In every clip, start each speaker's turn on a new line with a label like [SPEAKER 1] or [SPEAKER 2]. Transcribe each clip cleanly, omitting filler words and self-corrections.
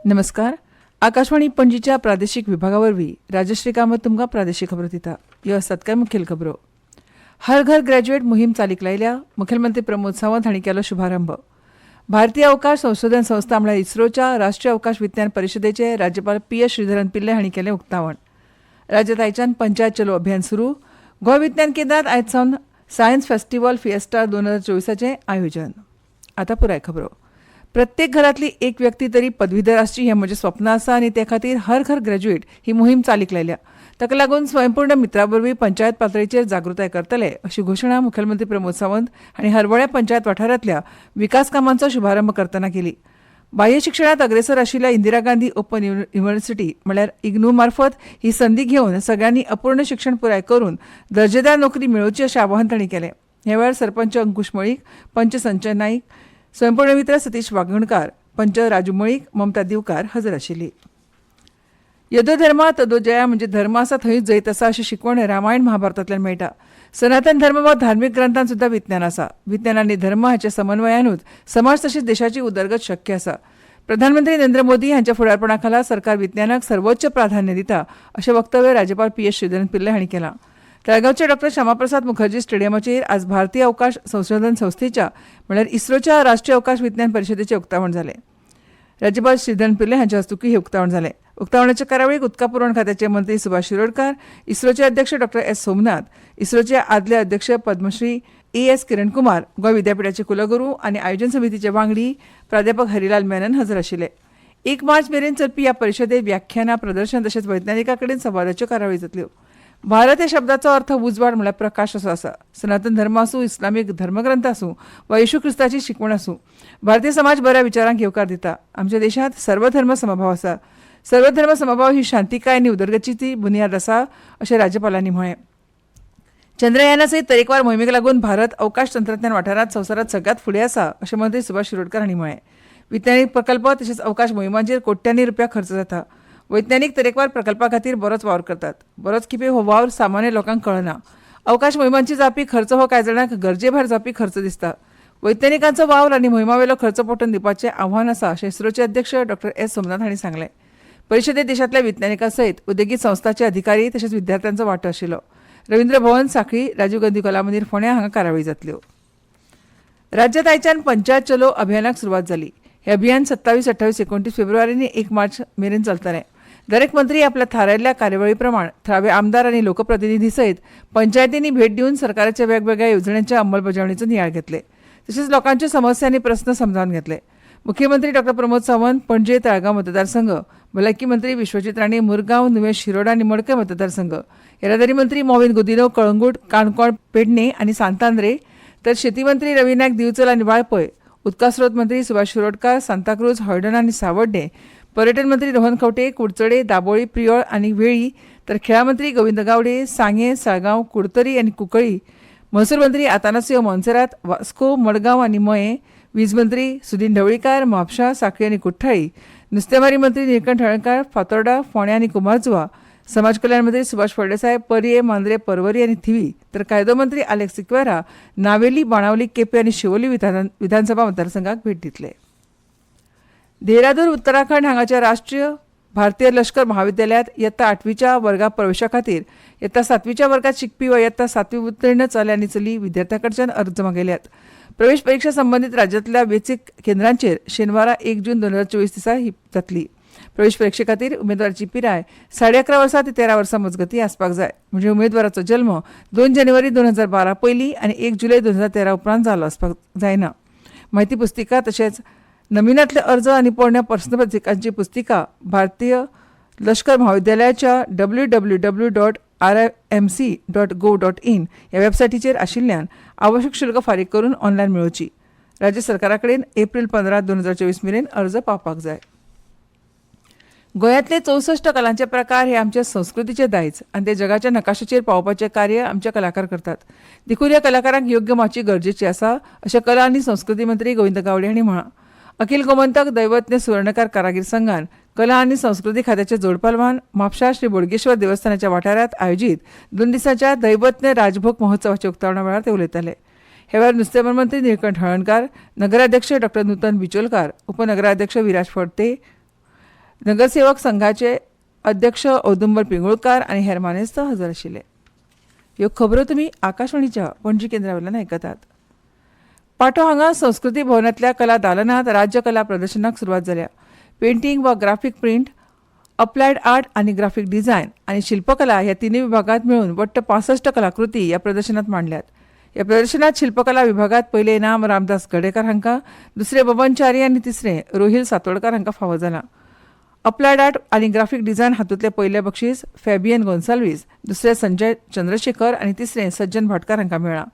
[SPEAKER 1] नमस्कार. आकाशवाणी पणजीच्या प्रादेशीक विभागावरवीं राजश्री कामत तुमकां प्रादेशीक खबरो दिता. ह्यो आसात कांय मुखेल खबरो. हर घर ग्रॅज्युएट मोहीम चालीक लायल्या. मुखेलमंत्री प्रमोद सावंत हांणी केलो शुभारंभ. भारतीय अवकाश संशोधन संस्था म्हळ्यार इस्रोच्या राष्ट्रीय अवकाश विज्ञान परिशदेचे राज्यपाल PS श्रीधरन पिल्ले हांणी केलें उक्तावण. राज्यांत आयच्यान पंचायत चलो अभियान सुरू. गोंय विज्ञान केंद्रांत आयज सावन सायन्स फेस्टिवल फिएस्टा 2024 आयोजन. आतां पुराय खबरो. प्रत्येक घरांतली एक व्यक्ती तरी पदवीधर आसची हें म्हजें स्वप्न आसा आनी ते खातीर हर घर ग्रॅज्युएट ही मोहीम चालीक लायल्या. ताका लागून स्वयंपूर्ण मित्रा वरवीं पंचायत पातळीचेर जागृताय करतले अशी घोशणा मुखेलमंत्री प्रमोद सावंत हांणी हरवळ्या पंचायत वाठारांतल्या विकास कामांचो शुभारंभ करतना केली. बाह्य शिक्षणांत अग्रेसर आशिल्ल्या इंदिरा गांधी ओपन युनिव्हर्सिटी म्हळ्यार इग्नू मार्फत ही संदी घेवन सगळ्यांनी अपूर्ण शिक्षण पुराय करून दर्जेदार नोकरी मेळोवची अशें आवाहन तांणी केलें. ह्या वेळार सरपंच अंकुश मळीक, पंच संजय नाईक, स्वयंपूर्ण मित्र सतीश वागणकार, पंच राजू मळीक, ममता दिवकार हजर आशिल्ली. यदो धर्मा तदो जया म्हणजे धर्म आसा थंयच जैत आसा अशी शिकवण रामायण महाभारतांतल्यान मेळटा. सनातन धर्म वा धार्मीक ग्रंथांत सुद्धा विज्ञान आसा. विज्ञान आनी धर्म हांच्या समन्वयानूच समाज तशेंच देशाची उदरगत शक्य आसा. प्रधानमंत्री नरेंद्र मोदी हांच्या फुडारपणा खाला सरकार विज्ञानाक सर्वोच्च प्राधान्य दिता अशें वक्तव्य राज्यपाल PS श्रीधरन पिल्ले हांणी केलां. तळगांवच्या डॉ. श्यामाप्रसाद मुखर्जी स्टेडियमाचेर आज भारतीय अवकाश संशोधन संस्थेच्या म्हळ्यार इस्रोच्या राष्ट्रीय अवकाश विज्ञान परिशदेचें उक्तावण जालें. राज्यपाल श्रीधरन पिल्ले हांच्या हस्तुकीं हें उक्तावण जालें. उक्तावणाचे कार्यावळीक उदका पुरवण खात्याचे मंत्री सुभाष शिरोडकार, इस्रोचे अध्यक्ष डॉ. S. सोमनाथ, इस्रोचे आदले अध्यक्ष पद्मश्री A.S. किरण कुमार, गोंय विद्यापीठाचे कुलगुरू आनी आयोजन समितीचे वांगडी प्राध्यापक हरिलाल मेनन हजर आशिल्ले. 1 मार्च मेरेन चलपी ह्या परिशदेंत व्याख्यानां, प्रदर्शन तशेंच वैज्ञानिकां कडेन संवादाच्यो कार्यावळी जातल्यो. भारत ह्या शब्दाचो अर्थ उजवाड म्हळ्यार प्रकाश असो आसा. सनातन धर्म आसूं, इस्लामीक धर्मग्रंथ आसूं वा येशू क्रिस्ताची शिकवण आसूं, भारतीय समाज बऱ्या विचारांक येवकार दिता. आमच्या देशांत सर्वधर्म समभाव आसा. सर्वधर्म समभाव ही शांतीकाय आनी उदरगतीची बुनयाद आसा अशें राज्यपालांनी म्हळें. चंद्रयाना सयत तरेकवार मोहिमेक लागून भारत अवकाश तंत्रज्ञान वाठारांत संवसारांत सगळ्यात फुडें आसा अशें मंत्री सुभाष शिरोडकार हांणी म्हळें. विज्ञानीक प्रकल्प तशेंच अवकाश मोहिमांचेर कोट्यांनी रुपया खर्च जाता. वैज्ञानीक तरेकवार प्रकल्पा खातीर बरोच वावर करतात. बरोच खेपे हो वावर सामान्य लोकांक कळना. अवकाश मोहिमांची जावपी खर्च हो कांय जाणांक गरजे भायर जावपी खर्च दिसता. वैज्ञानिकांचो वावर आनी मोहिमावेलो खर्च पटोवन दिवपाचें आव्हान आसा अशें इस्रोचे अध्यक्ष डॉ. S. सोमनाथ हांणी सांगलें. परिशदेंत देशांतल्या विज्ञानिकां सयत उद्देगीक संस्थांचे अधिकारी तशेंच विद्यार्थ्यांचो वांटो आशिल्लो. रवींद्र भवन, सांखळी, राजीव गांधी कला मंदीर फोंड्या हांगा कार्यावळी जातल्यो. राज्यांत आयच्यान पंचायत चलो अभियानाक सुरवात जाली. हें अभियान 27, 28, 29 फेब्रुवारी आनी 1 मार्च मेरेन चलतलें. दरेक मंत्री आपल्या थारायल्ल्या कार्यावळी प्रमाण थळावे आमदार आनी लोकप्रतिनिधी सयत पंचायतींनी भेट दिवन सरकाराच्या वेगवेगळ्या येवजण्यांच्या अंमलबजावणेचो नियाळ घेतले. तशेंच लोकांच्यो समस्या आनी प्रस्न समजावन घेतले. मुख्यमंत्री डॉ. प्रमोद सावंत पणजे तळगांव मतदारसंघ, भलायकी मंत्री विश्वजीत राणे मुरगांव, नुवें, शिरोडा आनी मडकय मतदारसंघ, येरादारी मंत्री मोविन गुदिनो कळंगूट, काणकोण, पेडणे आनी सांतांद्रे, तर शेती मंत्री रवी नायक दिवचल आनी वाळपय, उदका स्रोत मंत्री सुभाष शिरोडकार सांताक्रूज, हळडण आनी सावड्डे, पर्यटन मंत्री रोहन खंवटे, कुडचडे, दाबोळी, प्रियोळ आनी वेळी, तर खेळा मंत्री गोविंद गावडे, सांगे, साळगांव, कुडतरी आनी कुंकळी, महसूल मंत्री आतानासियो मोन्सेरात, वास्को, मडगांव आनी मये, वीज मंत्री सुदीन ढवळीकार, म्हापशा, सांखळी आनी कुठ्ठाळी, नुस्तेमारी मंत्री निळकंठ हळर्णकार, फातोर्डा, फोंड्या आनी कुमारजुवा, समाज कल्याण मंत्री सुभाष फळदेसाय, पर्ये, मांद्रे, पर्वरी आनी थिवी, तर कायदो मंत्री आलेक्स सिक्वेरा नावेली, बाणावली, केपे आनी शिवोली विधानसभा मतदारसंघाक भेट दितले. देहरादून उत्तराखंड हांगाच्या राष्ट्रीय भारतीय लश्कर महाविद्यालयांत इयत्ता 8वीच्या वर्गात प्रवेशा खातीर इयत्ता 7वीच्या वर्गात शिकपी वा इयत्ता 7वी उत्तीर्ण चले आनी चली विद्यार्थ्यां अर्ज मागयल्यात. प्रवेश परीक्षा संबंदीत राज्यांतल्या वेंचीक केंद्रांचेर शेनवारा 1 जून 2024 दिसा ही जातली. प्रवेश परीक्षे खातीर उमेदवाराची पिराय 11.5 वर्सां ते 13 वर्सां मजगतीं आसपाक जाय. म्हणजे उमेदवाराचो जल्म 2 जानेवारी 2012 पयलीं आनी 1 जुलय 2013 उपरांत जालो आसपाक जायना. म्हायती पुस्तिका तशेंच नमिनांतले अर्ज आनी पोरण्या प्रस्नपत्रिकांची पुस्तिका भारतीय लश्कर महाविद्यालयाच्या www.rimc.gov.in ह्या वेबसायटीचेर आशिल्ल्यान आवश्यक शुल्क फारीक करून ऑनलायन मेळोवची. राज्य सरकारा कडेन एप्रील 15, 2024 मेरेन अर्ज पावपाक जाय. गोंयांतले 64 कलांचे प्रकार हे आमच्या संस्कृतीचे दायज आनी ते जगाच्या नकाशाचेर पावोवपाचें कार्य आमचे कलाकार करतात. देखून ह्या कलाकारांक योग्य माची गरजेची आसा अशें कला आनी संस्कृती मंत्री गोविंद गावडे हांणी म्हळां. अखिल गोमंतक दैवज्ञ सुवर्णकार कारागीर संघान कला आनी संस्कृती खात्याचे जोडपालवान म्हापशा श्री बोडगेश्वर देवस्थानाच्या वाठारांत आयोजीत 2 दिसांच्या दैवज्ञ राजभोग महोत्सवाच्या उक्तावणा वेळार ते उलयताले. ह्या वेळार नुस्तेमार मंत्री निळकंठ हळर्णकार, नगराध्यक्ष डॉ. नूतन बिचोलकार, उपनगराध्यक्ष विराज फडते, नगरसेवक संघाचे अध्यक्ष औदुंबर पिंगुळकार आणि हेर मानेस्त हजर आशिल्ले. ह्यो खबरो तुमी आकाशवाणीच्या पणजी केंद्रावेल्यान आयकतात. पाटो हांगा संस्कृती भवनांतल्या कला दालनांत राज्य कला प्रदर्शनाक सुरवात जाल्या. पेंटिंग वा ग्राफीक प्रिंट, अप्लायड आर्ट आनी ग्राफीक डिझायन आनी शिल्पकला ह्या तिनूय विभागांत मेळून वट्ट 65 कलाकृती ह्या प्रदर्शनांत मांडल्यात. ह्या प्रदर्शनांत शिल्पकला विभागांत पयलें इनाम रामदास गडेकर हांकां, दुसरें बबन च्यारी आनी तिसरें रोहिल सातोडकर हांकां फावो जालां. अप्लायड आर्ट आनी ग्राफीक डिझायन हातूंतलें पयलें बक्षीस फॅबियन गोन्साल्वीस, दुसरें संजय चंद्रशेखर आनी तिसरें सज्जन भाटकार हांकां मेळ्ळां.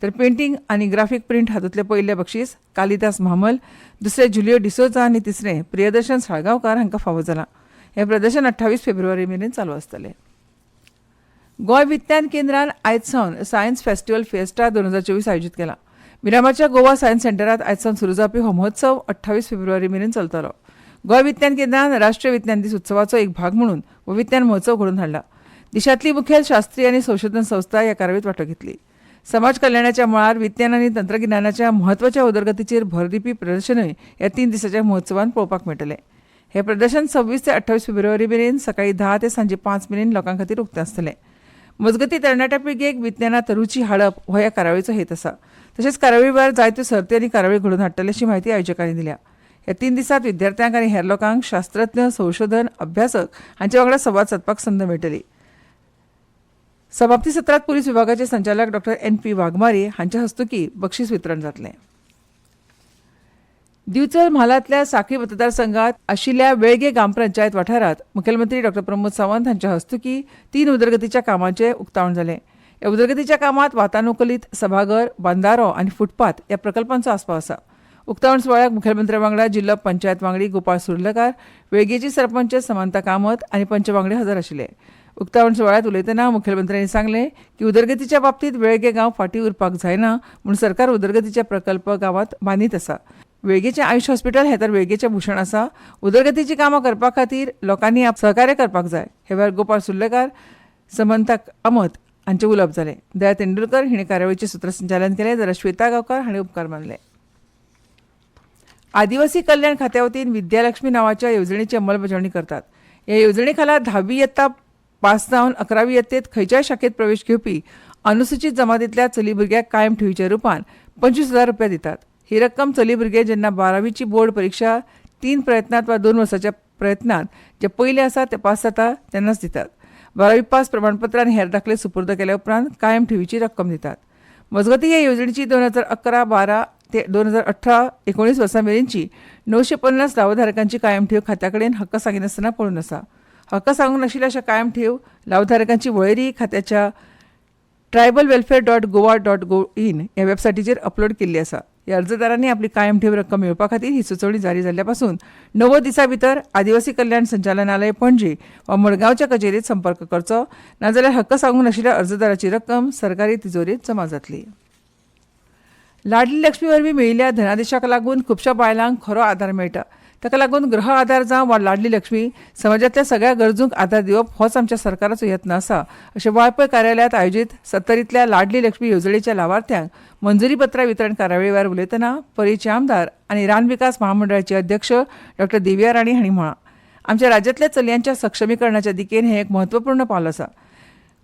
[SPEAKER 1] तर पेंटिंग आनी ग्राफीक प्रिंट हातूंतलें पयलें बक्षीस कालिदास महामल, दुसरें जुलियो डिसोजा आनी तिसरें प्रियदर्शन साळगांवकार हांकां फावो जालां. हें प्रदर्शन 28 फेब्रुवारी मेरेन चालू आसतलें. गोंय विज्ञान केंद्रान आयज सावन सायन्स फेस्टिवल फेस्टा 2024 आयोजीत केला. मिरामारच्या गोवा सायन्स सेंटरांत आयज सावन सुरू जावपी हो महोत्सव 28 फेब्रुवारी मेरेन चलतलो. गोंय विज्ञान केंद्रान राष्ट्रीय विज्ञान दीस उत्सवाचो एक भाग म्हणून हो विज्ञान महोत्सव घडोवन हाडला. देशांतली मुखेल शास्त्रीय आनी संशोधन संस्था ह्या कार्यावळींत वांटो घेतली. समाज कल्याणाच्या मळार विज्ञान आनी तंत्रगिन्यानाच्या म्हत्वाच्या उदरगतीचेर भर दिवपी प्रदर्शनूय ह्या 3 दिसांच्या महोत्सवांत पळोवपाक मेळटलें. हें प्रदर्शन 26 ते 28 फेब्रुवारी मेरेन सकाळीं 10 ते सांजे 5 मेरेन लोकां खातीर उक्तें आसतलें. मजगतीं तरणाट्या पिळगेक विज्ञानांत रुची हाडप हो ह्या कार्यावळीचो हेत आसा. तशेंच कार्यावळी वेळार जायत्यो सर्ती आनी कार्यावळी घडोवन हाडटले अशी म्हायती आयोजकांनी दिल्या. ह्या 3 दिसांत विद्यार्थ्यांक आनी हेर लोकांक शास्त्रज्ञ, संशोधन, अभ्यासक हांचे वांगडा संवाद सादपाक संद मेळटली. समाप्ती सत्रांत पुलीस विभागाचे संचालक डॉ NP वाघमारे हांच्या हस्तुकीं बक्षीस वितरण जातलें. दिवचल म्हालांतल्या साखळी मतदारसंघात आशिल्ल्या वेळगे ग्रामपंचायत वाठारांत मुखेलमंत्री डॉ प्रमोद सावंत हांच्या हस्तुकीं 3 उदरगतीच्या कामांचें उक्तावण जालें. ह्या उदरगतीच्या कामांत वातानुकूलीत सभाघर, बांदारो आनी फुटपाथ ह्या प्रकल्पांचो आस्पाव आसा. उक्तावण सुवाळ्याक मुखेलमंत्र्या वांगडा जिल्लो पंचायत वांगडी गोपाळ सुर्लकार, वेळगेची सरपंच समांता कामत आनी पंच वांगडी हजर आशिल्ले. उक्तावण सुवाळ्यात उलयतना मुखेलमंत्र्यांनी सांगलें की उदरगतीच्या बाबतींत वेळगे गांव फाटीं उरपाक जायना म्हूण सरकार उदरगतीचे प्रकल्प गांवांत बांदीत आसा. वेळगेचें आयुष हॉस्पिटल हें तर वेळगेचें भूषण आसा. उदरगतीची कामां करपा खातीर लोकांनी सहकार्य करपाक जाय. हे वेळार गोपाळ सुर्लेकार, समंता कामत हांचें उलोवप जालें. दया तेंडुलकर हिणें कार्यावळीचें सूत्रसंचालन केलें जाल्यार श्वेता गांवकार हाणें उपकार मानले. आदिवासी कल्याण खात्या वतीन विद्यालक्ष्मी नांवाच्या येवजणेची अंमलबजावणी करतात. ह्या येवजणे खाला 10वी इयत्ता पास जावन 11वी इयत्तेत खंयच्याय शाखेत प्रवेश घेवपी अनुसूचित जमातींतल्या चली भुरग्याक कायम ठेवीच्या रुपान 25,000 रुपया दितात. ही रक्कम चली भुरगे जेन्ना 12वीची बोर्ड परीक्षा 3 प्रयत्नांत वा 2 वर्सांच्या प्रयत्नांत जे पयले आसा ते पास जाता तेन्नाच दितात. 12वी पास प्रमाणपत्र आनी हेर दाखले सुपूर्द केल्या उपरांत कायम ठेवीची रक्कम दितात. मजगतीं ह्या येवजणेची 2011-12 ते 2018-19 वर्सां मेरेनची 950 लावधारकांची कायम ठेव खात्या कडेन हक्क सांगिनासतना पळून आसा. हक्क सांगूंक नाशिल्ल्या अशा कायम ठेव लावधारकांची वळेरी खात्याच्या tribal-welfare.goa.in ह्या वेबसायटीचेर अपलोड केल्ली आसा. ह्या अर्जदारांनी आपली कायम ठेव रक्कम मेळोवपा खातीर ही सुचोवणी जारी जाल्ल्या पासून 90 दिसां भितर आदिवासी कल्याण संचालनालय पणजी वा मडगांवच्या कचेरीत संपर्क करचो, नाजाल्यार हक्क सांगूंक नाशिल्ल्या अर्जदाराची रक्कम सरकारी तिजोरीत जमा जातली. लाडली लक्ष्मी वरवीं मेळिल्ल्या धनादेशाक लागून खुबश्या बायलांक खरो आदार मेळटा. ताका लागून गृह आदार जावं वा लाडली लक्ष्मी समाजांतल्या सगळ्या गरजूंक आदार दिवप होच आमच्या सरकाराचो यत्न आसा अशें वाळपय कार्यालयांत आयोजीत 70ल्या लाडली लक्ष्मी येवजणेच्या लावार्थ्यांक मंजुरी पत्रां वितरण कार्यावळी वेळार उलयतना परीचे आमदार आनी रान विकास महामंडळाचे अध्यक्ष डॉ दिव्या राणी हांणी म्हळां, आमच्या राज्यांतल्या चलयांच्या सक्षमीकरणाच्या दिकेन हें एक म्हत्वपूर्ण पावल आसा.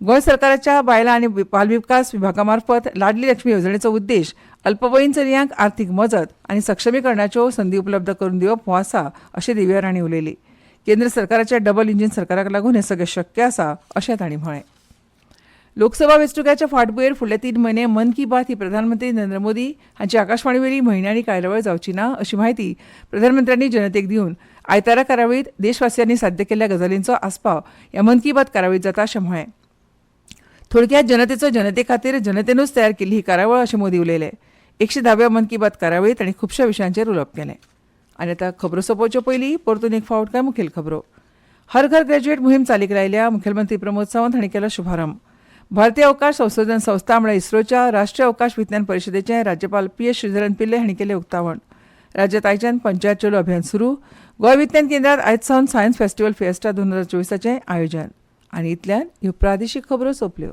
[SPEAKER 1] गोंय सरकाराच्या बायलां आनी बालविकास विभागा मार्फत लाडली लक्ष्मी येवजणेचो उद्देश अल्पवयीन चलयांक आर्थीक मजत आनी सक्षमीकरणाच्यो संदी उपलब्ध करून दिवप हो आसा अशें दिव्या राणी उलयली. केंद्र सरकाराच्या डबल इंजीन सरकाराक लागून हें सगळें शक्य आसा अशें तांणी म्हळें. लोकसभा वेंचणुकांच्या फाटभुंयेर फुडले 3 म्हयने मन की बात ही प्रधानमंत्री नरेंद्र मोदी हांची आकाशवाणीवरवीं म्हयन्याळी कार्यावळ जावची ना अशी माहिती प्रधानमंत्र्यांनी जनतेक दिवन आयतारा कार्यावळींत देशवासियांनी साध्य केल्ल्या गजालींचो आस्पाव ह्या मन की बात कार्यावळींत जाता अशें म्हळें. थोडक्यात जनतेचो जनते खातीर जनतेनूच तयार केल्ली ही कार्यावळ अशें मोदी उलयले. 110व्या मन की बात कार्यावळींत तांणी खुबश्या विशयांचेर उलोवप केलें. आनी आतां खबरो सोंपोवचे पयलीं परतून एक फावट काय मुखेल खबरो. हर घर ग्रॅज्युएट मोहीम चालीक लायल्या मुखेलमंत्री प्रमोद सावंत हांणी केलो शुभारंभ. भारतीय अवकाश संशोधन संस्था म्हळ्यार इस्रोच्या राष्ट्रीय अवकाश विज्ञान परिशदेचें राज्यपाल PS श्रीधरन पिल्ले हांणी केलें उक्तावण. राज्यांत आयच्यान पंचायत चलो अभियान सुरू. गोंय विज्ञान केंद्रांत आयज सावन सायन्स फेस्टिवल फेस्टा 2024 आयोजन. आनी इतल्यान ह्यो प्रादेशीक खबरो सोंपल्यो.